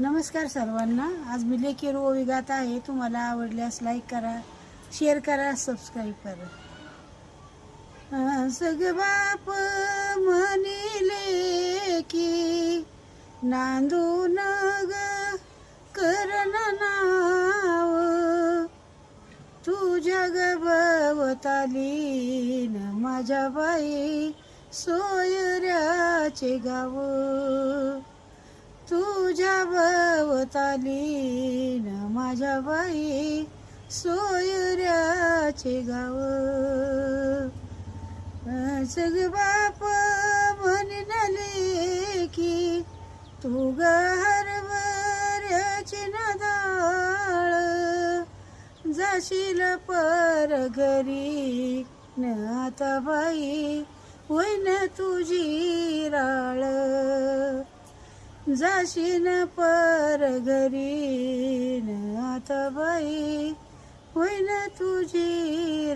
नमस्कार सर्वांना. आज मी लेकी ओवी गात आहे. तुम्हाला आवडल्यास लाईक करा, शेअर करा, सबस्क्राईब करा. सग बाप म्हणिले की नांदून ग करण नाव, तुझ्या गभवताली न माझ्या बाई सोयऱ्याचे गाव, तुझ्या भवताली न माझ्या बाई सोयऱ्याचे गाव. सग बाप म्हणले की तू ग हरभऱ्याची न डाळ, जाशील पर घरी न आता बाई होईन तुझी राळ, जाशीन पर घरी न आता बाई होईन तुझी